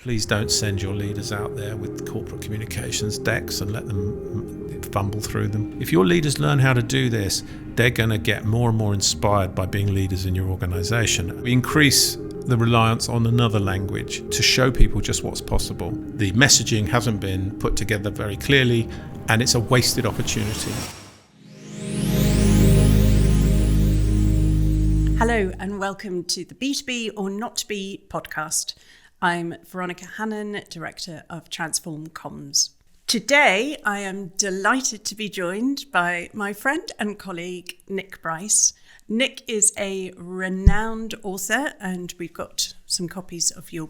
Please don't send your leaders out there with corporate communications decks and let them fumble through them. If your leaders learn how to do this, they're going to get more and more inspired by being leaders in your organization. We increase the reliance on another language to show people just what's possible. The messaging hasn't been put together very clearly, and it's a wasted opportunity. Hello and welcome to the B2B or Not to Be podcast. I'm Veronica Hannon, Director of Transform Comms. Today, I am delighted to be joined by my friend and colleague, Nick Brice. Nick is a renowned author, and we've got some copies of your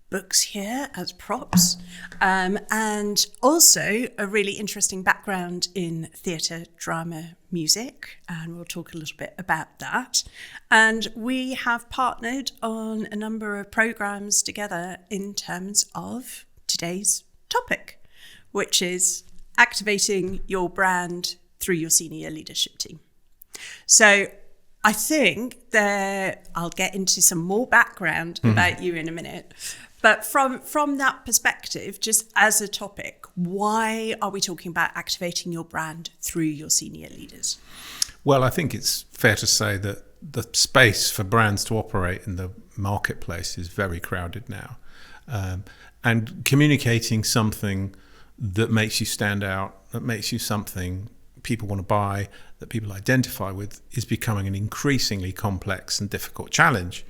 books here as props, and also a really interesting background in theatre, drama, music, and we'll talk a little bit about that. And we have partnered on a number of programs together in terms of today's topic, which is activating your brand through your senior leadership team. So I think I'll get into some more background about you in a minute. But from that perspective, just as a topic, why are we talking about activating your brand through your senior leaders? Well, I think it's fair to say that the space for brands to operate in the marketplace is very crowded now. And communicating something that makes you stand out, that makes you something people want to buy, that people identify with, is becoming an increasingly complex and difficult challenge.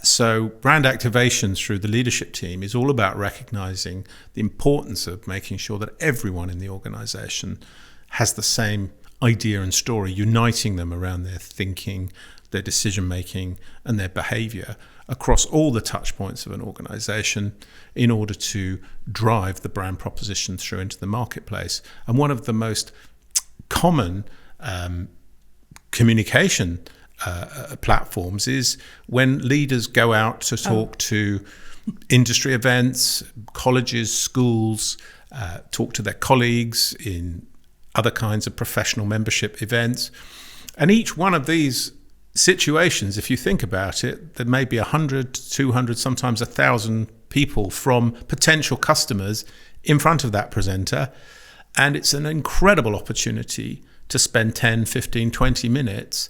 So brand activations through the leadership team is all about recognizing the importance of making sure that everyone in the organization has the same idea and story, uniting them around their thinking, their decision making, and their behavior across all the touch points of an organization in order to drive the brand proposition through into the marketplace. And one of the most common communication platforms is when leaders go out to talk to industry events, colleges, schools, talk to their colleagues in other kinds of professional membership events. And each one of these situations, if you think about it, there may be 100, 200, sometimes 1,000 people from potential customers in front of that presenter. And it's an incredible opportunity to spend 10, 15, 20 minutes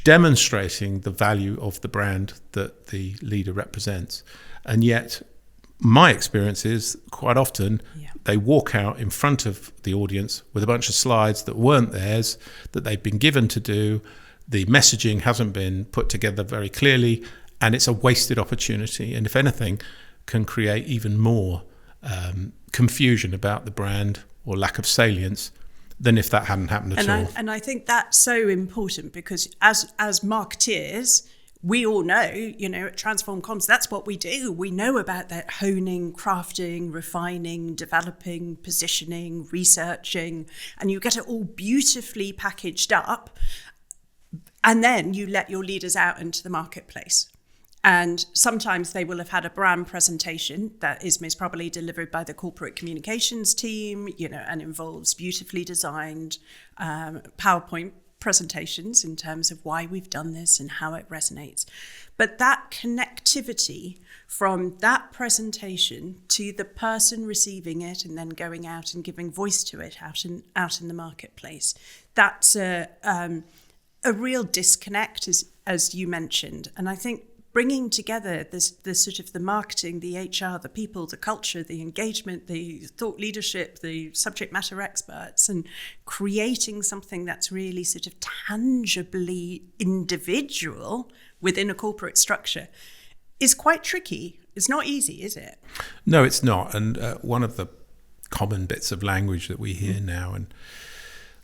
demonstrating the value of the brand that the leader represents. And yet my experience is quite often they walk out in front of the audience with a bunch of slides that weren't theirs, that they've been given to do. The messaging hasn't been put together very clearly, and it's a wasted opportunity, and if anything can create even more confusion about the brand or lack of salience than if that hadn't happened at all. And I think that's so important because as marketeers, we all know, at Transform Comms, that's what we do. We know about that honing, crafting, refining, developing, positioning, researching, and you get it all beautifully packaged up. And then you let your leaders out into the marketplace. And sometimes they will have had a brand presentation that is most probably delivered by the corporate communications team, and involves beautifully designed PowerPoint presentations in terms of why we've done this and how it resonates. But that connectivity from that presentation to the person receiving it and then going out and giving voice to it out in the marketplace, that's a real disconnect, as you mentioned. And I think bringing together the sort of the marketing, the HR, the people, the culture, the engagement, the thought leadership, the subject matter experts, and creating something that's really sort of tangibly individual within a corporate structure is quite tricky. It's not easy, is it? No, it's not. And one of the common bits of language that we hear now, and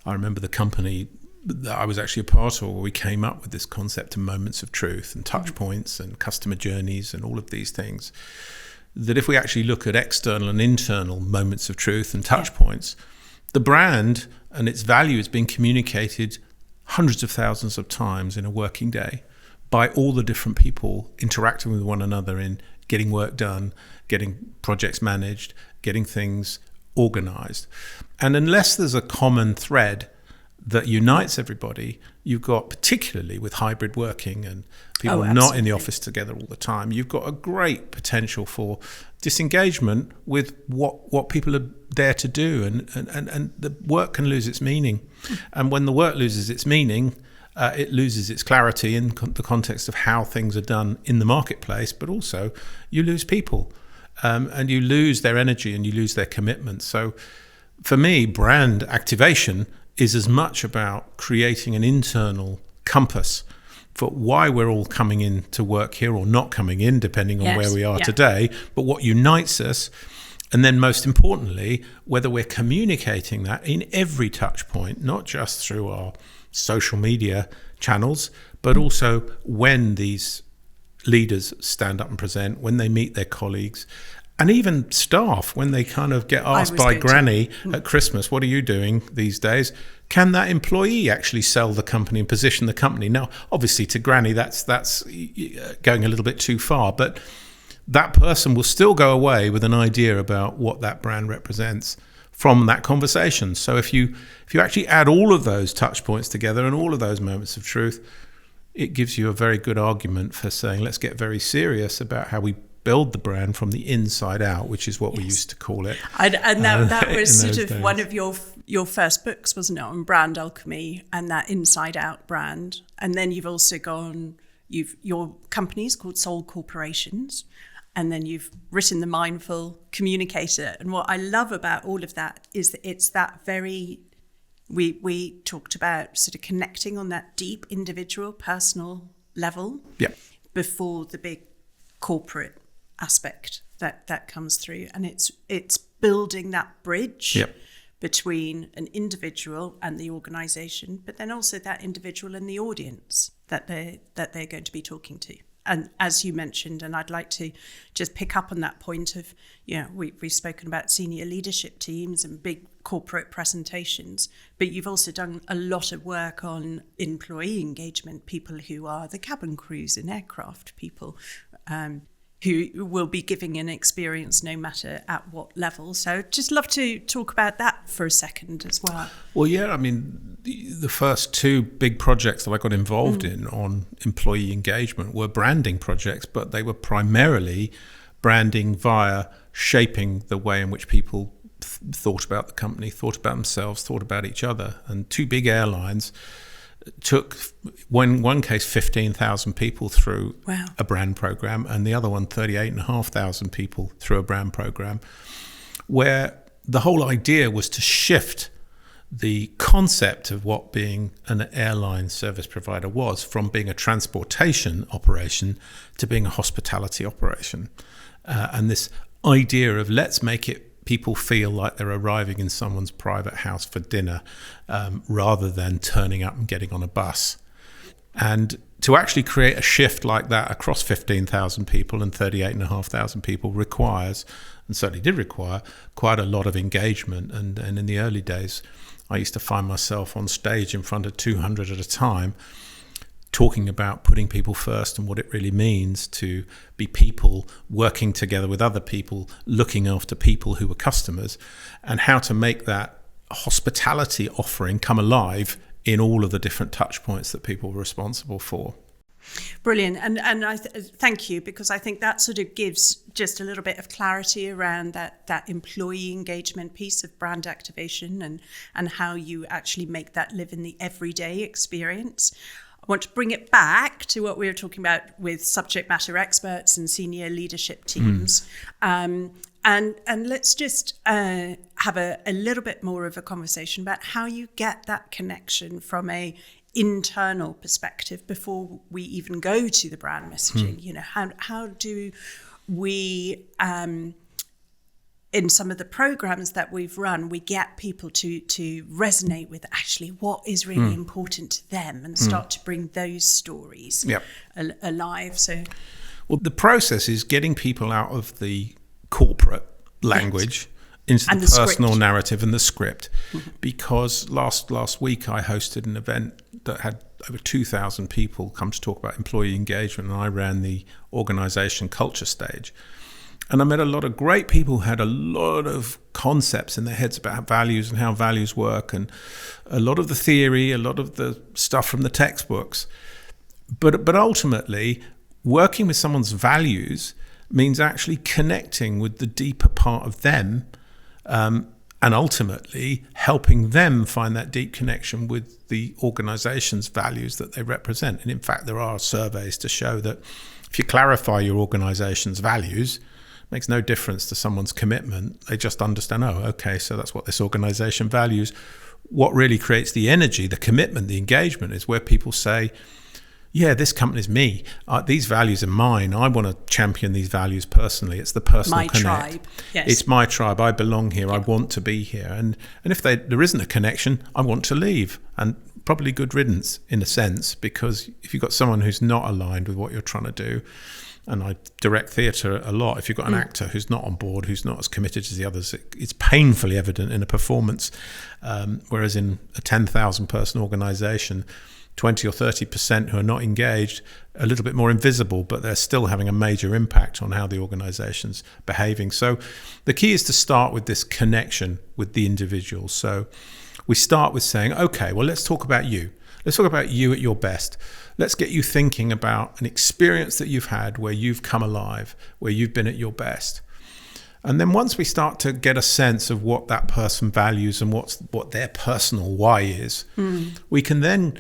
I remember the company that I was actually a part of, where we came up with this concept of moments of truth and touch points and customer journeys and all of these things, that if we actually look at external and internal moments of truth and touch points, the brand and its value is being communicated hundreds of thousands of times in a working day by all the different people interacting with one another in getting work done, getting projects managed, getting things organized. And unless there's a common thread that unites everybody, you've got, particularly with hybrid working and people not in absolutely. the office together all the time, you've got a great potential for disengagement with what people are there to do, and the work can lose its meaning. And when the work loses its meaning, it loses its clarity in the context of how things are done in the marketplace, but also you lose people, and you lose their energy and you lose their commitment. So for me, brand activation is as much about creating an internal compass for why we're all coming in to work here or not coming in, depending on where we are today, but what unites us. And then most importantly, whether we're communicating that in every touch point, not just through our social media channels, but also when these leaders stand up and present, when they meet their colleagues, and even staff, when they kind of get asked by Granny at Christmas, what are you doing these days? Can that employee actually sell the company and position the company? Now, obviously to Granny, that's going a little bit too far, but that person will still go away with an idea about what that brand represents from that conversation. So if you actually add all of those touch points together and all of those moments of truth, it gives you a very good argument for saying, let's get very serious about how we build the brand from the inside out, which is what we used to call it. And that was sort of days. one of your first books, wasn't it, on brand alchemy and that inside out brand. And then you've also your company's called Soul Corporations, and then you've written The Mindful Communicator. And what I love about all of that is that it's that very, we talked about sort of connecting on that deep individual personal level before the big corporate aspect that comes through, and it's building that bridge between an individual and the organization, but then also that individual and the audience that they're going to be talking to. And as you mentioned, and I'd like to just pick up on that point of, we've spoken about senior leadership teams and big corporate presentations, but you've also done a lot of work on employee engagement, people who are the cabin crews in aircraft, people who will be giving an experience no matter at what level. So just love to talk about that for a second as well. Well, yeah, I mean, the first two big projects that I got involved in on employee engagement were branding projects, but they were primarily branding via shaping the way in which people thought about the company, thought about themselves, thought about each other. And two big airlines took, in one case, 15,000 people through a brand program, and the other one, 38,500 people through a brand program, where the whole idea was to shift the concept of what being an airline service provider was from being a transportation operation to being a hospitality operation. And this idea of let's make it people feel like they're arriving in someone's private house for dinner rather than turning up and getting on a bus. And to actually create a shift like that across 15,000 people and 38,500 people requires, and certainly did require, quite a lot of engagement. And in the early days, I used to find myself on stage in front of 200 at a time, talking about putting people first and what it really means to be people working together with other people, looking after people who were customers, and how to make that hospitality offering come alive in all of the different touch points that people were responsible for. Brilliant. And I thank you, because I think that sort of gives just a little bit of clarity around that employee engagement piece of brand activation and how you actually make that live in the everyday experience. I want to bring it back to what we were talking about with subject matter experts and senior leadership teams. And let's just have a little bit more of a conversation about how you get that connection from a internal perspective before we even go to the brand messaging. How do we in some of the programs that we've run, we get people to resonate with actually what is really important to them and start to bring those stories alive. So, well, the process is getting people out of the corporate language into the personal script. Narrative and the script. Because last week I hosted an event that had over 2,000 people come to talk about employee engagement, and I ran the organisation culture stage. And I met a lot of great people who had a lot of concepts in their heads about values and how values work, and a lot of the theory, a lot of the stuff from the textbooks. But ultimately, working with someone's values means actually connecting with the deeper part of them, and ultimately helping them find that deep connection with the organization's values that they represent. And in fact, there are surveys to show that if you clarify your organization's values, it makes no difference to someone's commitment. They just understand, oh, okay, so that's what this organization values. What really creates the energy, the commitment, the engagement is where people say, yeah, this company's me. These values are mine. I want to champion these values personally. It's the personal my connect. Tribe. Yes. It's my tribe. I belong here. I want to be here. And if there isn't a connection, I want to leave. And probably good riddance in a sense, because if you've got someone who's not aligned with what you're trying to do, and I direct theatre a lot, if you've got an actor who's not on board, who's not as committed as the others, it's painfully evident in a performance. Whereas in a 10,000 person organisation, 20 or 30% who are not engaged, a little bit more invisible, but they're still having a major impact on how the organisation's behaving. So the key is to start with this connection with the individual. So we start with saying, okay, well, let's talk about you. Let's talk about you at your best. Let's get you thinking about an experience that you've had where you've come alive, where you've been at your best. And then once we start to get a sense of what that person values and what their personal why is, we can then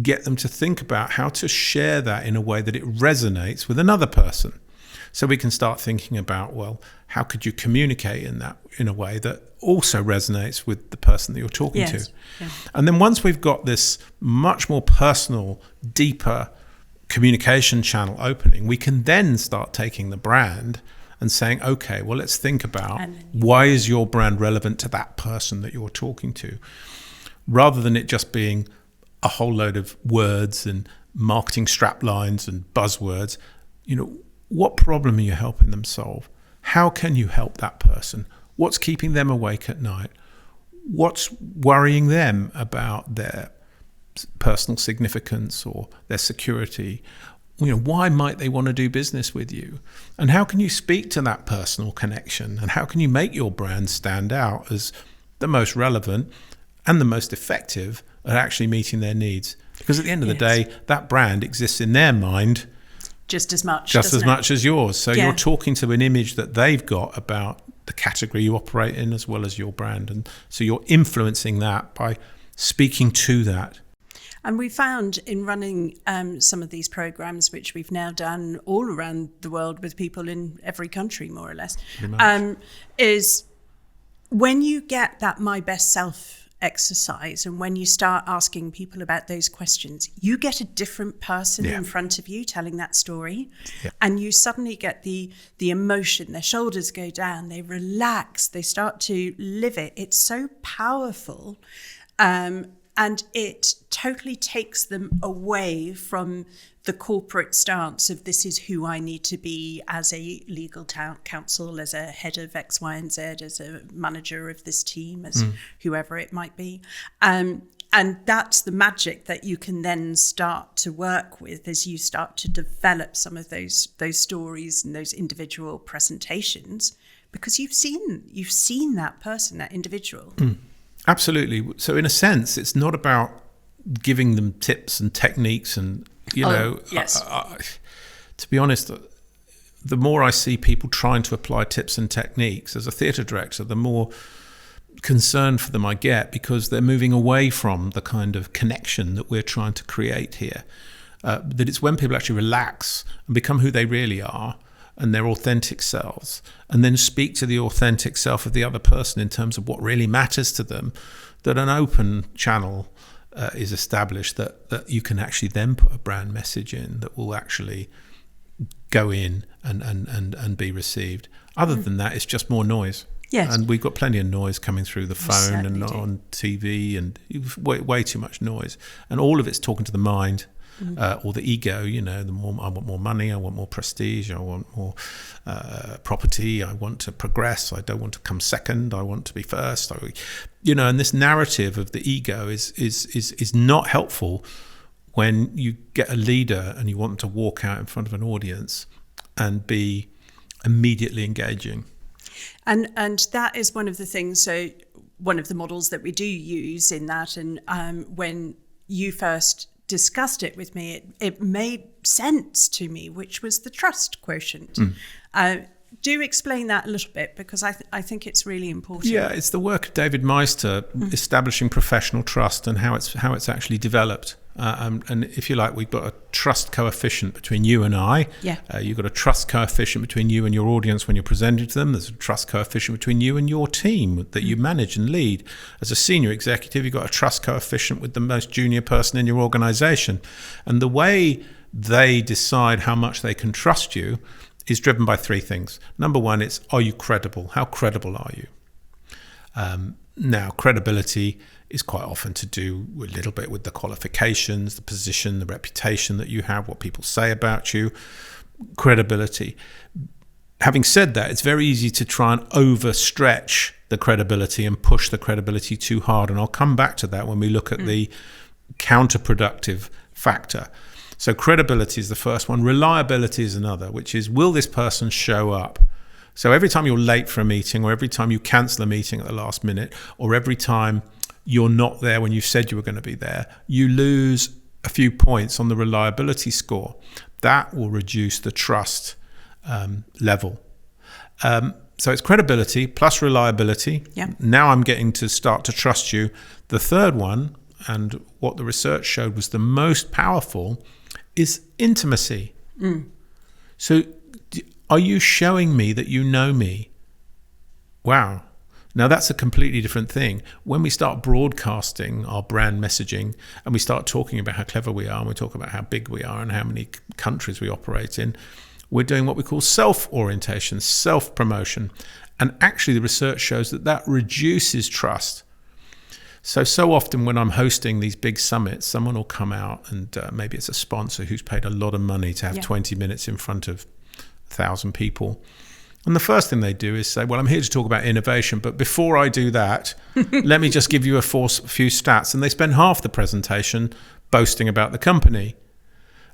get them to think about how to share that in a way that it resonates with another person. So we can start thinking about, well, how could you communicate in that in a way that also resonates with the person that you're talking to? Yeah. And then once we've got this much more personal, deeper communication channel opening, we can then start taking the brand and saying, okay, well, let's think about why is your brand relevant to that person that you're talking to, rather than it just being a whole load of words and marketing strap lines and buzzwords. You know, what problem are you helping them solve? How can you help that person? What's keeping them awake at night? What's worrying them about their personal significance or their security? You know, why might they want to do business with you? And how can you speak to that personal connection? And how can you make your brand stand out as the most relevant and the most effective at actually meeting their needs? Because at the end of the day, that brand exists in their mind just as much as yours. So you're talking to an image that they've got about the category you operate in as well as your brand. And so you're influencing that by speaking to that. And we found in running some of these programs, which we've now done all around the world with people in every country, more or less, is when you get that my best self exercise, and when you start asking people about those questions, you get a different person in front of you telling that story, and you suddenly get the emotion. Their shoulders go down, they relax, they start to live it. It's so powerful, and it totally takes them away from the corporate stance of this is who I need to be as a legal counsel, as a head of X, Y, and Z, as a manager of this team, as whoever it might be. And that's the magic that you can then start to work with as you start to develop some of those stories and those individual presentations, because you've seen that person, that individual. Absolutely. So in a sense, it's not about giving them tips and techniques and, to be honest, the more I see people trying to apply tips and techniques as a theatre director, the more concerned for them I get, because they're moving away from the kind of connection that we're trying to create here. That it's when people actually relax and become who they really are and their authentic selves, and then speak to the authentic self of the other person in terms of what really matters to them, that an open channel is established that you can actually then put a brand message in that will actually go in and be received. Other than that, it's just more noise. Yes. And we've got plenty of noise coming through the phone and do. on TV, and way too much noise. And all of it's talking to the mind. Or the ego, you know, I want more money, I want more prestige, I want more property, I want to progress, I don't want to come second, I want to be first. And this narrative of the ego is not helpful when you get a leader and you want them to walk out in front of an audience and be immediately engaging. And that is one of the things, so one of the models that we do use in that. And when you first discussed it with me, it made sense to me, which was the trust quotient. Do explain that a little bit, because I think it's really important. Yeah, it's the work of David Meister establishing professional trust and how it's actually developed. And if you like, we've got a trust coefficient between you and I. Yeah. You've got a trust coefficient between you and your audience when you're presenting to them. There's a trust coefficient between you and your team that you manage and lead. As a senior executive, you've got a trust coefficient with the most junior person in your organisation. And the way they decide how much they can trust you is driven by three things. Number one, it's, are you credible? How credible are you? Now, credibility is quite often to do a little bit with the qualifications, the position, the reputation that you have, what people say about you. Credibility. Having said that, it's very easy to try and overstretch the credibility and push the credibility too hard. And I'll come back to that when we look at the counterproductive factor. So credibility is the first one. Reliability is another, which is, will this person show up? So every time you're late for a meeting, or every time you cancel a meeting at the last minute, or every time you're not there when you said you were going to be there, you lose a few points on the reliability score. That will reduce the trust level. So it's credibility plus reliability. Yeah. Now I'm getting to start to trust you. The third one, and what the research showed was the most powerful, is intimacy. So are you showing me that you know me? Wow. Now that's a completely different thing. When we start broadcasting our brand messaging and we start talking about how clever we are, and we talk about how big we are and how many countries we operate in, we're doing what we call self-orientation, self-promotion. And actually the research shows that reduces trust. So often when I'm hosting these big summits, someone will come out and maybe it's a sponsor who's paid a lot of money to have 20 minutes in front of 1,000 people. And the first thing they do is say, well, I'm here to talk about innovation, but before I do that, let me just give you a few stats. And they spend half the presentation boasting about the company.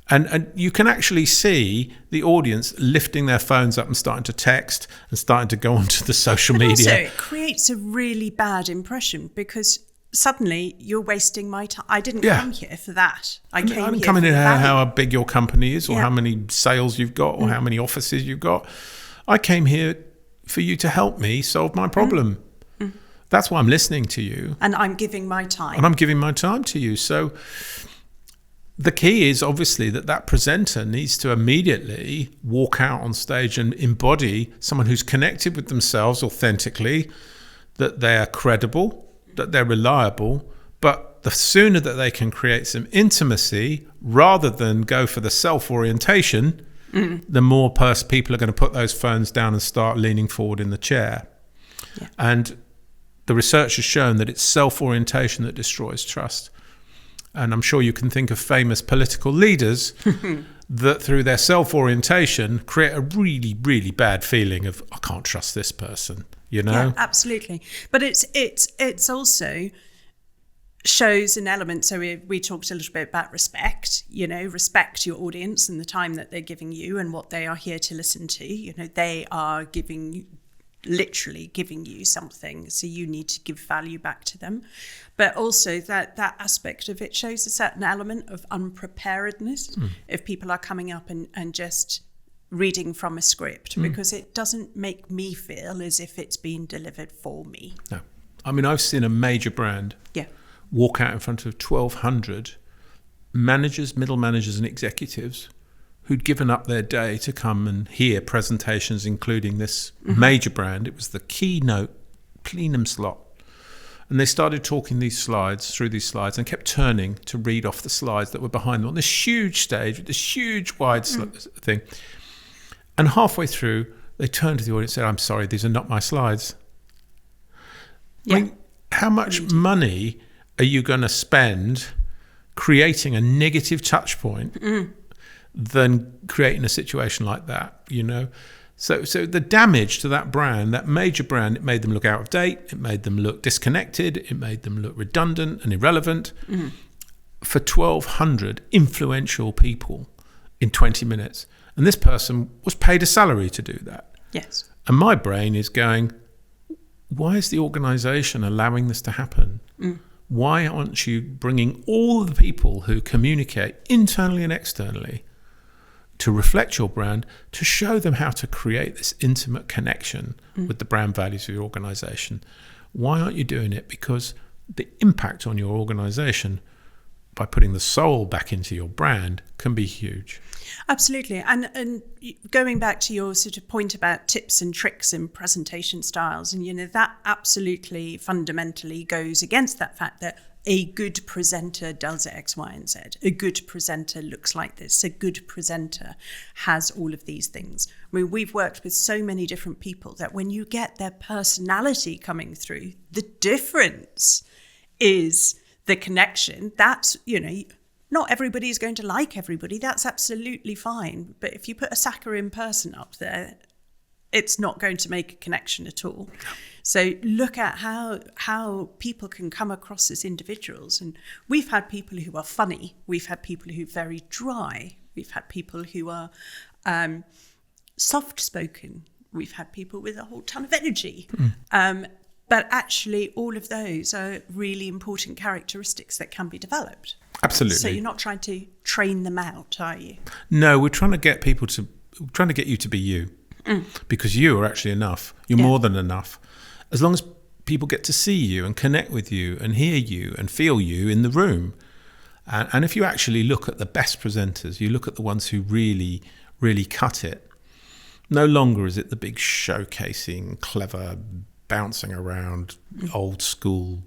And you can actually see the audience lifting their phones up and starting to text and starting to go onto the social media. Also, it creates a really bad impression, because suddenly you're wasting my time. I didn't come here for that. I didn't come in here for how big your company is, or how many sales you've got, or how many offices you've got. I came here for you to help me solve my problem. That's why I'm listening to you. And I'm giving my time. And I'm giving my time to you. So the key is obviously that presenter needs to immediately walk out on stage and embody someone who's connected with themselves authentically, that they're credible, that they're reliable, but the sooner that they can create some intimacy rather than go for the self-orientation, the more people are going to put those phones down and start leaning forward in the chair. Yeah. And the research has shown that it's self-orientation that destroys trust. And I'm sure you can think of famous political leaders that through their self-orientation create a really, really bad feeling of, I can't trust this person, you know? Yeah, absolutely. But it's also shows an element. So we talked a little bit about respect, respect your audience and the time that they're giving you and what they are here to listen to. They are literally giving you something, so you need to give value back to them. But also that aspect of it shows a certain element of unpreparedness if people are coming up and just reading from a script, because it doesn't make me feel as if it's being delivered for me. No. I mean, I've seen a major brand walk out in front of 1,200 managers, middle managers and executives who'd given up their day to come and hear presentations, including this major brand. It was the keynote plenum slot. And they started talking through these slides and kept turning to read off the slides that were behind them on this huge stage with this huge wide thing. And halfway through, they turned to the audience and said, I'm sorry, these are not my slides. Yeah. I mean, how much money are you going to spend creating a negative touch point than creating a situation like that, So the damage to that brand, that major brand, it made them look out of date, it made them look disconnected, it made them look redundant and irrelevant for 1,200 influential people in 20 minutes. And this person was paid a salary to do that. Yes. And my brain is going, why is the organisation allowing this to happen? Why aren't you bringing all the people who communicate internally and externally to reflect your brand, to show them how to create this intimate connection with the brand values of your organisation? Why aren't you doing it? Because the impact on your organisation by putting the soul back into your brand can be huge. Absolutely. And going back to your sort of point about tips and tricks and presentation styles, and, that absolutely fundamentally goes against that fact that a good presenter does X, Y, and Z. A good presenter looks like this. A good presenter has all of these things. I mean, we've worked with so many different people that when you get their personality coming through, the difference is the connection. That's, not everybody is going to like everybody. That's absolutely fine. But if you put a saccharine person up there, it's not going to make a connection at all. So look at how people can come across as individuals. And we've had people who are funny. We've had people who are very dry. We've had people who are soft-spoken. We've had people with a whole ton of energy. But actually, all of those are really important characteristics that can be developed. Absolutely. So you're not trying to train them out, are you? No, we're trying to get you to be you, because you are actually enough. You're more than enough. As long as people get to see you and connect with you and hear you and feel you in the room. And if you actually look at the best presenters, you look at the ones who really, really cut it. No longer is it the big showcasing, clever, bouncing around, old school,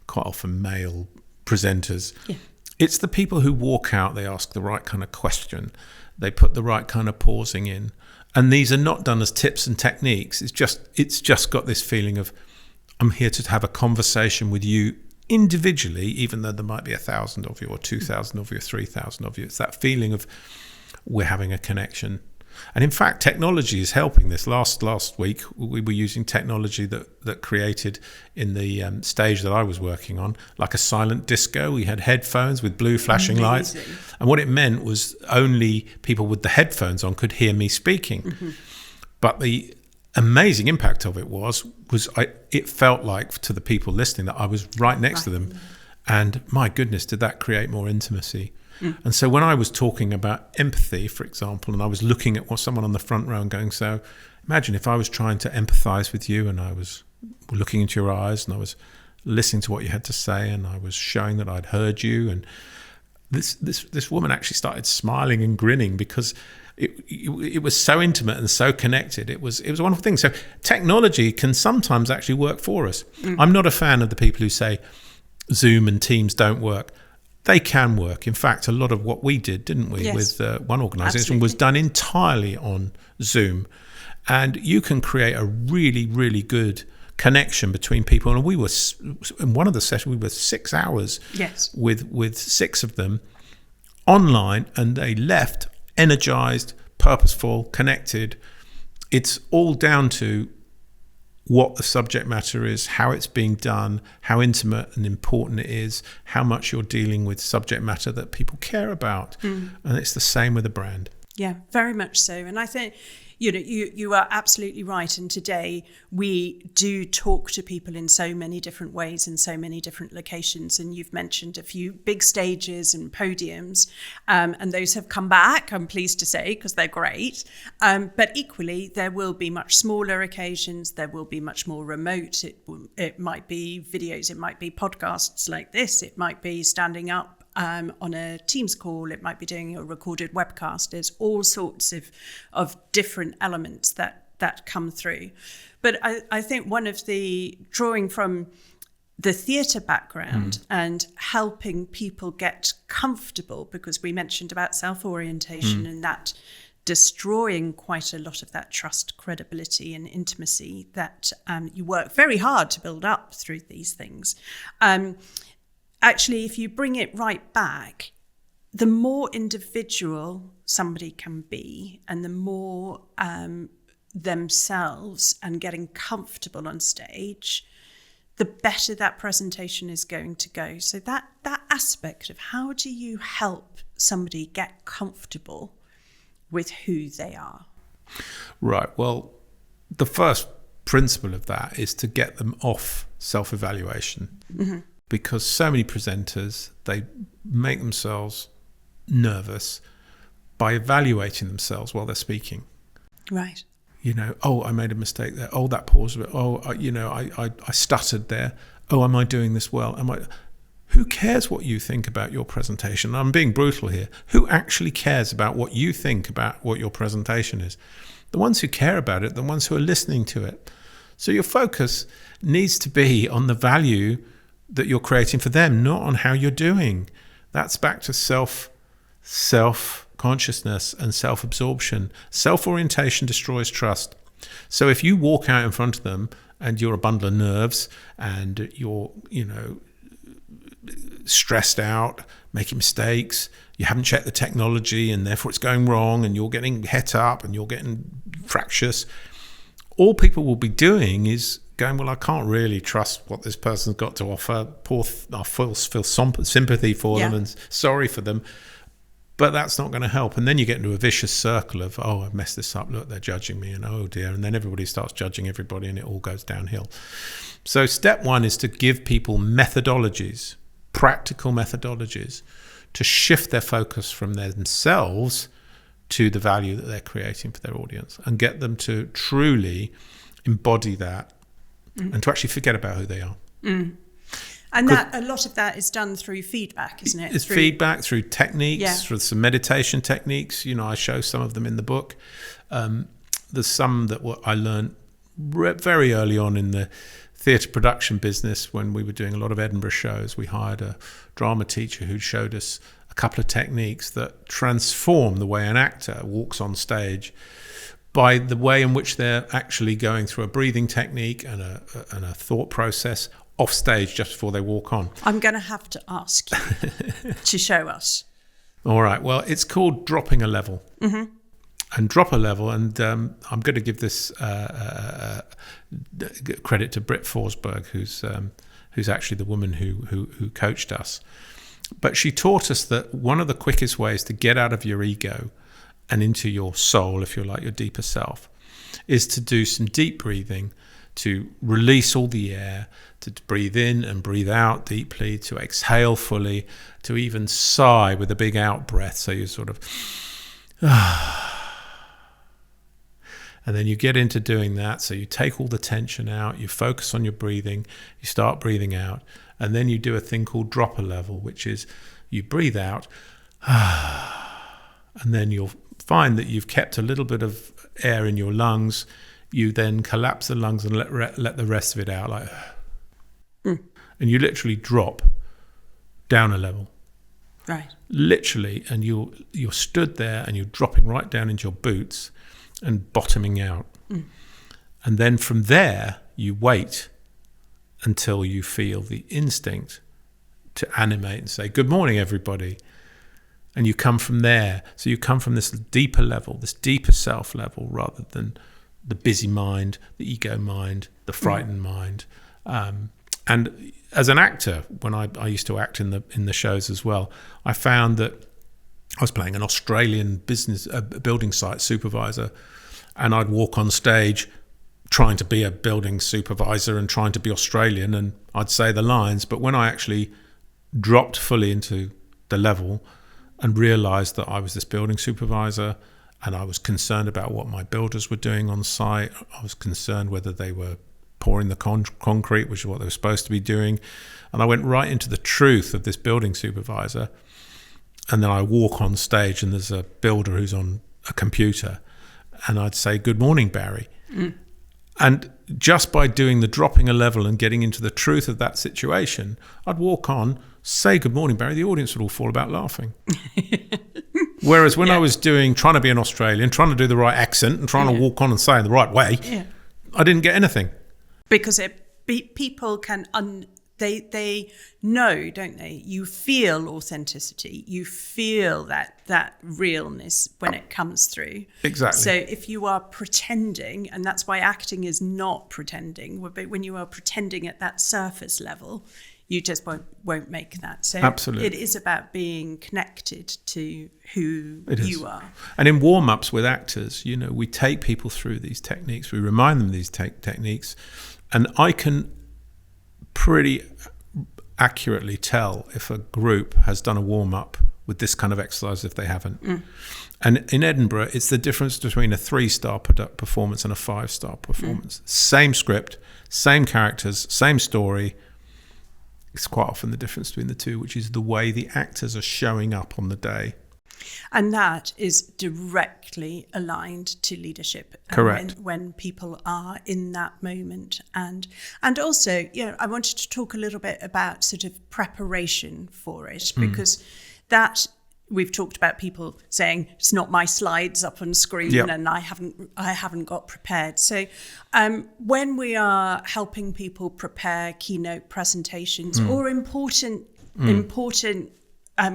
quite often male presenters. Yeah. It's the people who walk out, they ask the right kind of question, they put the right kind of pausing in. And these are not done as tips and techniques. It's just got this feeling of, I'm here to have a conversation with you individually, even though there might be 1,000 of you or 2,000 of you or 3,000 of you. It's that feeling of we're having a connection. And in fact, technology is helping this. Last week, we were using technology that created in the stage that I was working on, like a silent disco. We had headphones with blue flashing lights. And what it meant was only people with the headphones on could hear me speaking. But the amazing impact of it was it felt like to the people listening that I was right next to them. And my goodness, did that create more intimacy. And so when I was talking about empathy, for example, and I was looking at someone on the front row and going, so imagine if I was trying to empathize with you and I was looking into your eyes and I was listening to what you had to say and I was showing that I'd heard you. And this woman actually started smiling and grinning because it was so intimate and so connected. It was a wonderful thing. So technology can sometimes actually work for us. I'm not a fan of the people who say Zoom and Teams don't work. They can work. In fact, a lot of what we did, didn't we, with one organisation was done entirely on Zoom. And you can create a really, really good connection between people. And we were, in one of the sessions, we were 6 hours with 6 of them online, and they left energised, purposeful, connected. It's all down to what the subject matter is, how it's being done, how intimate and important it is, how much you're dealing with subject matter that people care about. And it's the same with a brand. Yeah, very much so. And I think, you are absolutely right. And today we do talk to people in so many different ways in so many different locations. And you've mentioned a few big stages and podiums, and those have come back, I'm pleased to say, because they're great. But equally, there will be much smaller occasions. There will be much more remote. It might be videos. It might be podcasts like this. It might be standing up on a Teams call. It might be doing a recorded webcast. There's all sorts of different elements that come through. But I think one of the, drawing from the theatre background and helping people get comfortable, because we mentioned about self-orientation and that destroying quite a lot of that trust, credibility and intimacy that you work very hard to build up through these things. Actually, if you bring it right back, the more individual somebody can be and the more themselves and getting comfortable on stage, the better that presentation is going to go. So that aspect of how do you help somebody get comfortable with who they are? Right. Well, the first principle of that is to get them off self-evaluation, because so many presenters, they make themselves nervous by evaluating themselves while they're speaking. Right. Oh, I made a mistake there. Oh, that pause. Oh, I stuttered there. Oh, am I doing this well? Who cares what you think about your presentation? I'm being brutal here. Who actually cares about what you think about what your presentation is? The ones who care about it, the ones who are listening to it. So your focus needs to be on the value that you're creating for them, not on how you're doing. That's back to self-consciousness and self-absorption. Self-orientation destroys trust. So if you walk out in front of them and you're a bundle of nerves and you're, stressed out, making mistakes, you haven't checked the technology and therefore it's going wrong and you're getting het up and you're getting fractious, all people will be doing is going, well, I can't really trust what this person's got to offer. I feel sympathy for them and sorry for them, but that's not going to help. And then you get into a vicious circle of, oh, I've messed this up, look, they're judging me, and oh dear, and then everybody starts judging everybody and it all goes downhill. So step one is to give people methodologies, practical methodologies, to shift their focus from themselves to the value that they're creating for their audience, and get them to truly embody that and to actually forget about who they are. And that a lot of that is done through feedback, isn't it? It's feedback, through techniques, through some meditation techniques. I show some of them in the book. There's some that I learned very early on in the theatre production business when we were doing a lot of Edinburgh shows. We hired a drama teacher who showed us a couple of techniques that transform the way an actor walks on stage by the way in which they're actually going through a breathing technique and a thought process off stage just before they walk on. I'm going to have to ask you to show us. All right. Well, it's called dropping a level. And drop a level, and I'm going to give this credit to Britt Forsberg, who's actually the woman who coached us. But she taught us that one of the quickest ways to get out of your ego and into your soul, if you like, your deeper self, is to do some deep breathing, to release all the air, to breathe in and breathe out deeply, to exhale fully, to even sigh with a big out breath. So you sort of... And then you get into doing that. So you take all the tension out, you focus on your breathing, you start breathing out, and then you do a thing called drop a level, which is you breathe out, and then you'll find that you've kept a little bit of air in your lungs. You then collapse the lungs and let the rest of it out, like, and you literally drop down a level. Right. Literally, and you're stood there and you're dropping right down into your boots and bottoming out. And then from there you wait until you feel the instinct to animate and say, good morning everybody, and you come from there. So you come from this deeper level, this deeper self level, rather than the busy mind, the ego mind, the frightened mind. And as an actor, when I used to act in the shows as well, I found that I was playing an Australian building site supervisor, and I'd walk on stage trying to be a building supervisor and trying to be Australian, and I'd say the lines. But when I actually dropped fully into the level and realised that I was this building supervisor, and I was concerned about what my builders were doing on site, I was concerned whether they were pouring the concrete, which is what they were supposed to be doing, and I went right into the truth of this building supervisor. And then I walk on stage and there's a builder who's on a computer, and I'd say, good morning, Barry. And just by doing the dropping a level and getting into the truth of that situation, I'd walk on, say good morning, Barry, the audience would all fall about laughing. Whereas when I was trying to be an Australian, trying to do the right accent and trying to walk on and say it the right way, I didn't get anything. Because people can... They know, don't they? You feel authenticity. You feel that realness when it comes through. Exactly. So if you are pretending, and that's why acting is not pretending, but when you are pretending at that surface level, you just won't make that. So Absolutely. it is about being connected to who you are. And in warm-ups with actors, we take people through these techniques, we remind them these techniques, and I can pretty accurately tell if a group has done a warm-up with this kind of exercise if they haven't. And in Edinburgh, it's the difference between a 3-star performance and a 5-star performance. Same script, same characters, same story. It's quite often the difference between the two, which is the way the actors are showing up on the day. And that is directly aligned to leadership. Correct. When people are in that moment. And also, I wanted to talk a little bit about sort of preparation for it, because that we've talked about people saying it's not my slides up on screen and I haven't got prepared. So when we are helping people prepare keynote presentations or important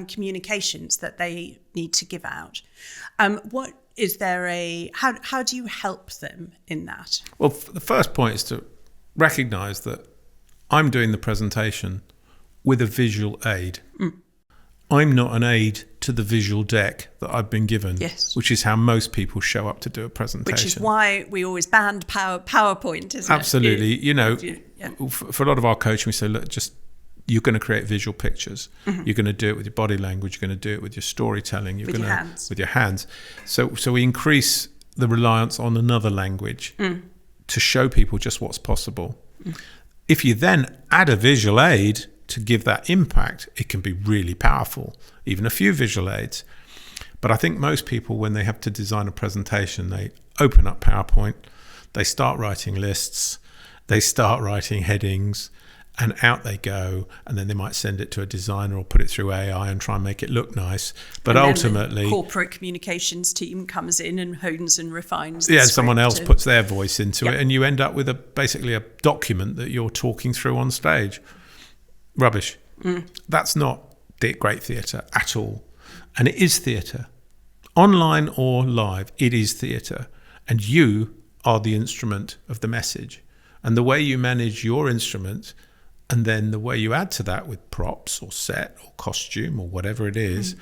communications that they need to give out, how do you help them in that? Well, the first point is to recognize that I'm doing the presentation with a visual aid. I'm not an aid to the visual deck that I've been given, which is how most people show up to do a presentation. Which is why we always banned PowerPoint, isn't Absolutely. It? For a lot of our coaching, we say, look, you're going to create visual pictures. You're going to do it with your body language. You're going to do it with your storytelling. With your hands. So we increase the reliance on another language to show people just what's possible. If you then add a visual aid to give that impact, it can be really powerful, even a few visual aids. But I think most people, when they have to design a presentation, they open up PowerPoint, they start writing lists, they start writing headings, and out they go. And then they might send it to a designer or put it through AI and try and make it look nice. But and ultimately, the corporate communications team comes in and hones and refines. And someone else puts their voice into it, and you end up with basically a document that you're talking through on stage. Rubbish. That's not great theatre at all. And it is theatre. Online or live, it is theatre. And you are the instrument of the message. And the way you manage your instrument, and then the way you add to that with props or set or costume or whatever it is,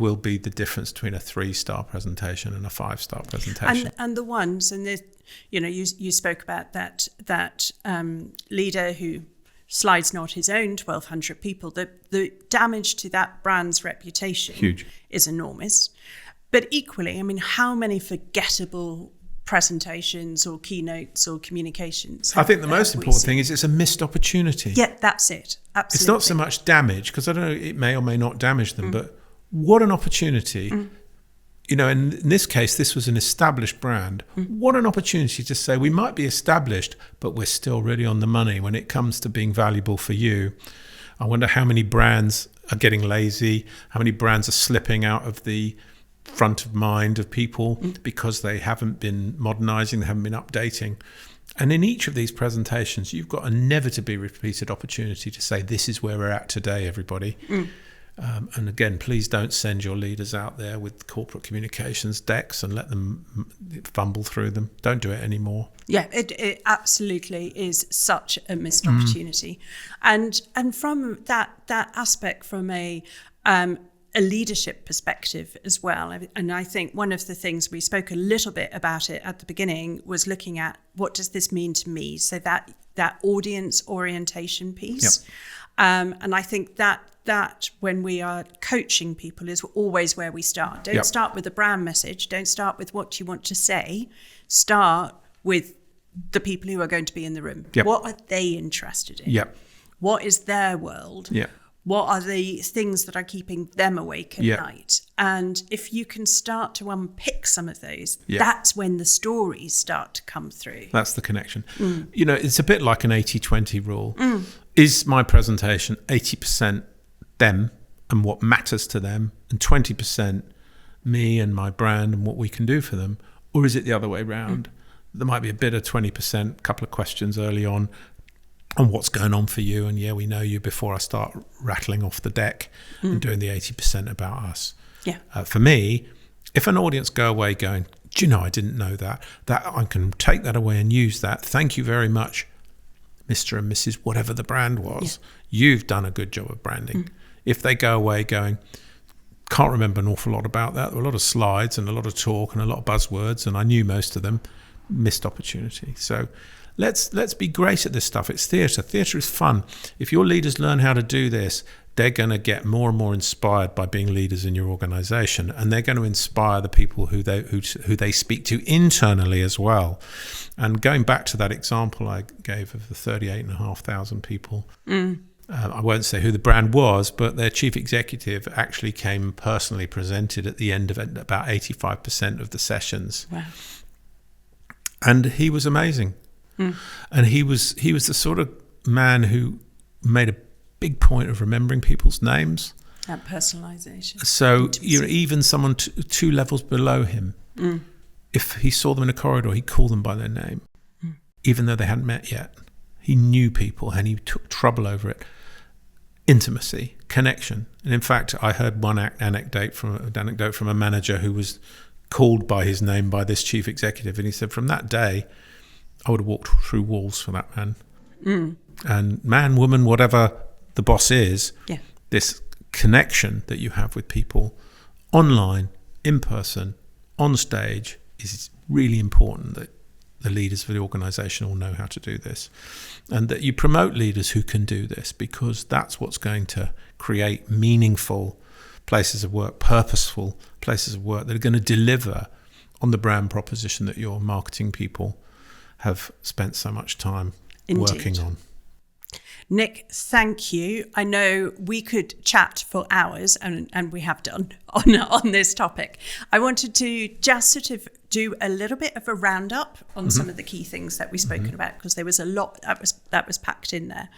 will be the difference between a 3-star presentation and a 5-star presentation. And the ones, and you spoke about that leader who slides not his own 1,200 people. The damage to that brand's reputation is enormous. But equally, how many forgettable presentations or keynotes or communications? I think the most important thing is it's a missed opportunity. Yeah, that's it. Absolutely. It's not so much damage, because I don't know, it may or may not damage them, but what an opportunity. In this case, this was an established brand. What an opportunity to say we might be established, but we're still really on the money when it comes to being valuable for you. I wonder how many brands are getting lazy, how many brands are slipping out of the front of mind of people because they haven't been modernizing, they haven't been updating. And in each of these presentations, you've got a never to be repeated opportunity to say, this is where we're at today, everybody. And again, please don't send your leaders out there with corporate communications decks and let them fumble through them. Don't do it anymore. Yeah, it absolutely is such a missed opportunity. And from that aspect, from a leadership perspective as well. And I think one of the things we spoke a little bit about it at the beginning was looking at what does this mean to me? So that audience orientation piece. And I think that when we are coaching people is always where we start. Don't start with a brand message. Don't start with what you want to say. Start with the people who are going to be in the room. What are they interested in? What is their world? What are the things that are keeping them awake at night? And if you can start to unpick some of those, that's when the stories start to come through. That's the connection. It's a bit like an 80-20 rule. Is my presentation 80% them and what matters to them, and 20% me and my brand and what we can do for them? Or is it the other way around? There might be a bit of 20%, a couple of questions early on what's going on for you, and we know you, before I start rattling off the deck and doing the 80% about us. For me, if an audience go away going, do you know, I didn't know that I can take that away and use that, thank you very much, Mr. and Mrs. whatever the brand was, you've done a good job of branding. If they go away going, can't remember an awful lot about that, there were a lot of slides and a lot of talk and a lot of buzzwords, and I knew most of them, missed opportunity. So let's be great at this stuff. It's theatre. Theatre is fun. If your leaders learn how to do this, they're going to get more and more inspired by being leaders in your organisation, and they're going to inspire the people who they speak to internally as well. And going back to that example I gave of the 38,500 people, I won't say who the brand was, but their chief executive actually came personally, presented at the end of about 85% of the sessions. Wow. And he was amazing. And he was the sort of man who made a big point of remembering people's names. That personalisation. So even someone two levels below him, if he saw them in a corridor, he'd call them by their name, even though they hadn't met yet. He knew people and he took trouble over it. Intimacy, connection. And in fact, I heard one anecdote from a manager who was called by his name by this chief executive, and he said, from that day, I would have walked through walls for that man. And man, woman, whatever the boss is, this connection that you have with people online, in person, on stage is really important, that the leaders of the organisation all know how to do this, and that you promote leaders who can do this, because that's what's going to create meaningful places of work, purposeful places of work that are going to deliver on the brand proposition that your marketing people have spent so much time working on. Nick, thank you. I know we could chat for hours, and we have done on this topic. I wanted to just sort of do a little bit of a roundup on some of the key things that we've spoken about, because there was a lot that was packed in there.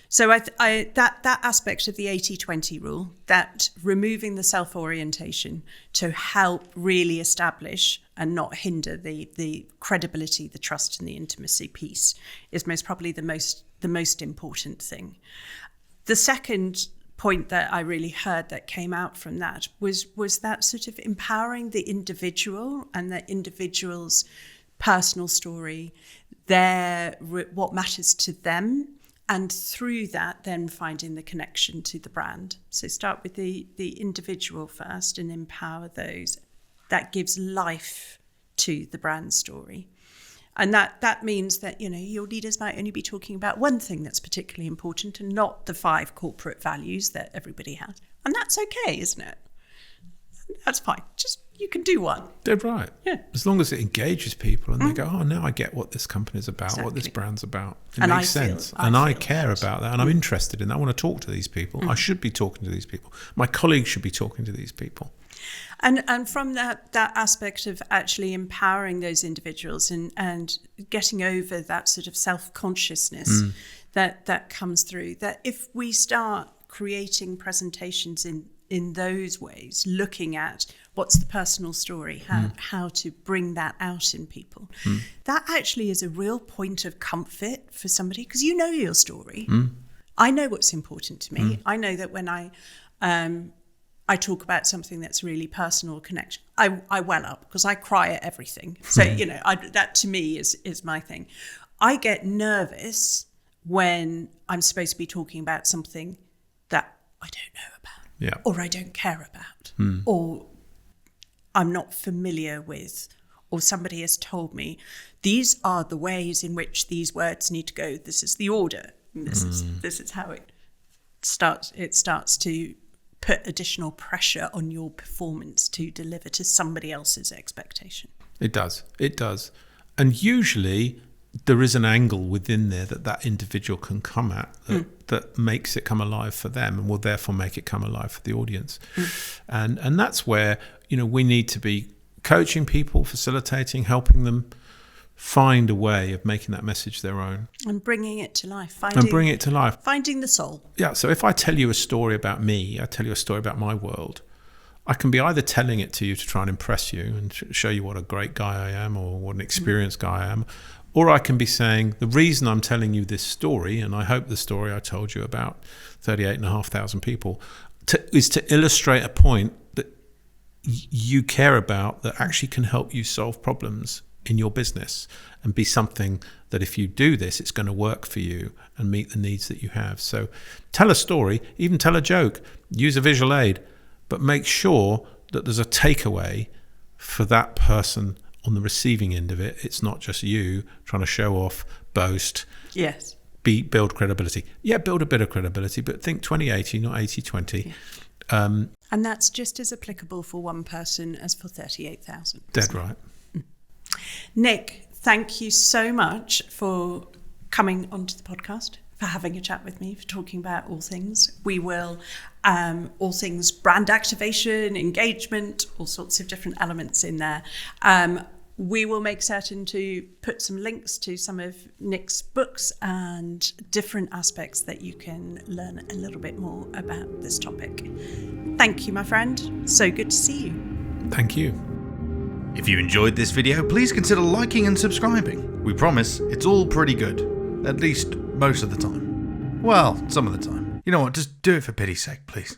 So that aspect of the 80-20 rule, that removing the self-orientation to help really establish and not hinder the credibility, the trust and the intimacy piece, is most probably the most important thing. The second point that I really heard that came out from that was that sort of empowering the individual and the individual's personal story, what matters to them, and through that then finding the connection to the brand. So start with the individual first and empower those. That gives life to the brand story. And that means that, your leaders might only be talking about one thing that's particularly important and not the 5 corporate values that everybody has. And that's okay, isn't it? That's fine. Just, you can do one. Dead right. Yeah. As long as it engages people and they go, oh, now I get what this company's about, what this brand's about. It makes sense. I care about that, and I'm interested in that. I want to talk to these people. I should be talking to these people. My colleagues should be talking to these people. And from that aspect of actually empowering those individuals and getting over that sort of self-consciousness that comes through, that if we start creating presentations in those ways, looking at what's the personal story, how to bring that out in people, that actually is a real point of comfort for somebody, because you know your story. I know what's important to me. I know that when I talk about something that's really personal connection, I well up, because I cry at everything. So, that to me is my thing. I get nervous when I'm supposed to be talking about something that I don't know about, or I don't care about, or I'm not familiar with, or somebody has told me, these are the ways in which these words need to go. This is the order. And this is how it starts. It starts to put additional pressure on your performance to deliver to somebody else's expectation. It does. And usually there is an angle within there that individual can come at that makes it come alive for them, and will therefore make it come alive for the audience. And that's where, we need to be coaching people, facilitating, helping them find a way of making that message their own. And bringing it to life. Finding the soul. Yeah, so if I tell you a story about me, I tell you a story about my world, I can be either telling it to you to try and impress you and show you what a great guy I am, or what an experienced guy I am, or I can be saying, the reason I'm telling you this story, and I hope the story I told you about 38,500 people, is to illustrate a point that you care about, that actually can help you solve problems in your business and be something that if you do this, it's going to work for you and meet the needs that you have. So tell a story, even tell a joke, use a visual aid, but make sure that there's a takeaway for that person on the receiving end of it. It's not just you trying to show off, boast. Yes. Build credibility. Yeah, build a bit of credibility, but think 20-80, not 80-20. Yeah. And that's just as applicable for one person as for 38,000. Dead right. Nick, thank you so much for coming onto the podcast, for having a chat with me, for talking about all things. We will, all things brand activation, engagement, all sorts of different elements in there. We will make certain to put some links to some of Nick's books and different aspects that you can learn a little bit more about this topic. Thank you, my friend. So good to see you. Thank you. If you enjoyed this video, please consider liking and subscribing. We promise it's all pretty good. At least most of the time. Well, some of the time. You know what, just do it for pity's sake, please.